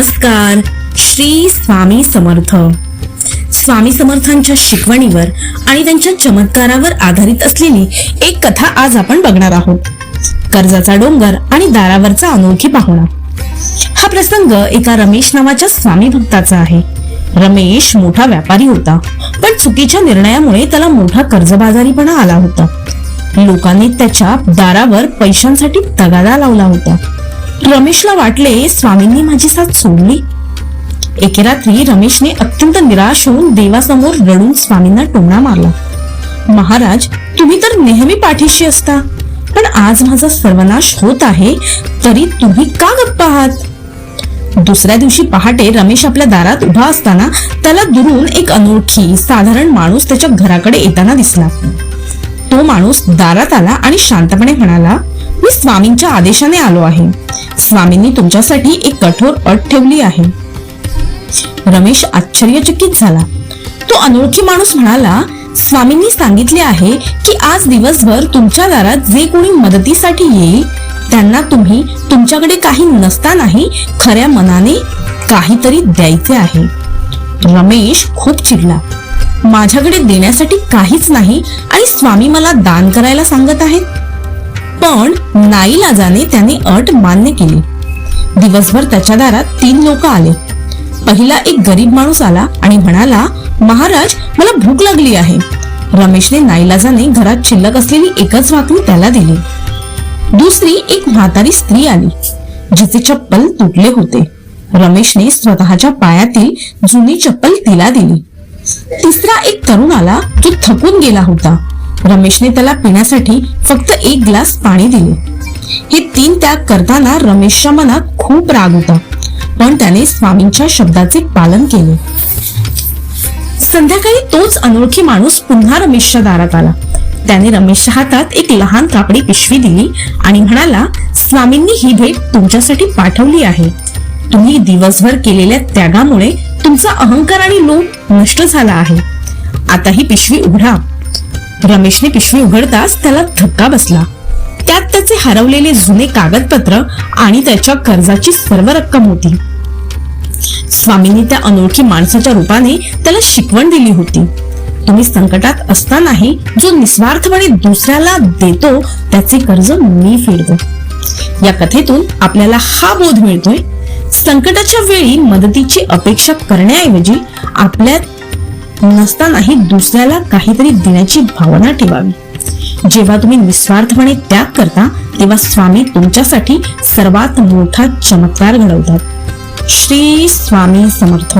नमस्कार. श्री स्वामी समर्थ. स्वामी समर्थांच्या शिकवणीवर आणि त्यांच्या चमत्कारावर आधारित असलेली एक कथा आज आपण बघणार आहोत. कर्जाचा डोंगर आणि दारावरचा अनोळखी पाहुणा. हा प्रसंग एका रमेश नावाच्या स्वामी भक्ताचा आहे. रमेश मोठा व्यापारी होता, पण चुकीच्या निर्णयामुळे त्याला मोठा कर्जबाजारीपणा आला होता. लोकांनी त्याच्या दारावर पैशांसाठी तगादा लावला होता. रमेशला वाटले, स्वामींनी माझी साथ सोडली. एके रात्री रमेशने अत्यंत निराश होऊन देवासमोर रडून स्वामींना टोमणा मारला. महाराज, तुम्ही तर नेहमी पाठीशी असता, पण आज माझा सर्वनाश होत आहे तरी तुम्ही का गप्प आहात? दुसऱ्या दिवशी पहाटे रमेश आपल्या दारात उभा असताना त्याला दुरून एक अनोळखी साधारण माणूस त्याच्या घराकडे येताना दिसला. तो माणूस दारात आला आणि शांतपणे म्हणाला, मी स्वामींच्या आदेशाने आलो आहे. स्वामींनी तुमच्यासाठी एक कठोर अट ठेवली आहे. रमेश आश्चर्यचकित झाला. तो अनोळखी माणूस म्हणाला, स्वामींनी सांगितले आहे की आज दिवसभर तुमच्या दारात जे कोणी मदतीसाठी येईल त्यांना तुम्ही तुमच्याकडे काही नसतानाही खऱ्या मनाने काहीतरी द्यायचे आहे. रमेश खूप चिडला. माझ्याकडे देण्यासाठी काहीच नाही आणि स्वामी मला दान करायला सांगत आहेत. पण नाईलाजाने त्याने अट मान्य केली. दिवसभर त्याच्या दारात 3 लोक आले. पहिला एक गरीब माणूस आला आणि म्हणाला, महाराज, मला भूक लागली आहे. रमेशने नाईलाजाने घरात शिल्लक असलेली एकच भाकरी त्याला दिली. दुसरी एक म्हातारी स्त्री आली, जिचे चप्पल तुटले होते. रमेशने स्वतःच्या पायातील जुनी चप्पल तिला दिली. तिसरा एक तरुण आला, जो थकून गेला होता. रमेशने त्याला पिण्यासाठी फक्त 1 ग्लास पाणी दिले. हे 3 त्याग करताना रमेशच्या मनात खूप राग होता, पण त्याने स्वामींच्या शब्दाचे पालन केले. संध्याकाळी तोच अनोळखी माणूस पुन्हा रमेशच्या दारात आला. त्याने रमेशच्या हातात एक लहान कापडी पिशवी दिली आणि म्हणाला, स्वामींनी ही भेट तुमच्यासाठी पाठवली आहे. तुम्ही दिवसभर केलेल्या त्यागामुळे तुमचा अहंकार आणि लोभ नष्ट झाला आहे. आता ही पिशवी उघडा. रमेशने पिशवी उघडताच त्याला धक्का बसला. त्यात त्याचे हरवलेले जुने कागदपत्र आणि त्याच्या कर्जाची सर्व रक्कम होती. स्वामींनी त्या अनोळखी माणसाच्या रूपाने त्याला शिकवण दिली होती. तुम्ही संकटात असतानाही जो निस्वार्थपणे दुसऱ्याला देतो त्याचे कर्ज मी फेडतो. या कथेतून आपल्याला हा बोध मिळतोय, संकटाच्या वेळी मदतीची अपेक्षा करण्याऐवजी आपल्यात नसतानाही दुसऱ्याला काहीतरी देण्याची भावना ठेवावी. जेव्हा तुम्ही निस्वार्थपणे त्याग करता तेव्हा स्वामी तुमच्यासाठी सर्वात मोठा चमत्कार घडवतात. श्री स्वामी समर्थ.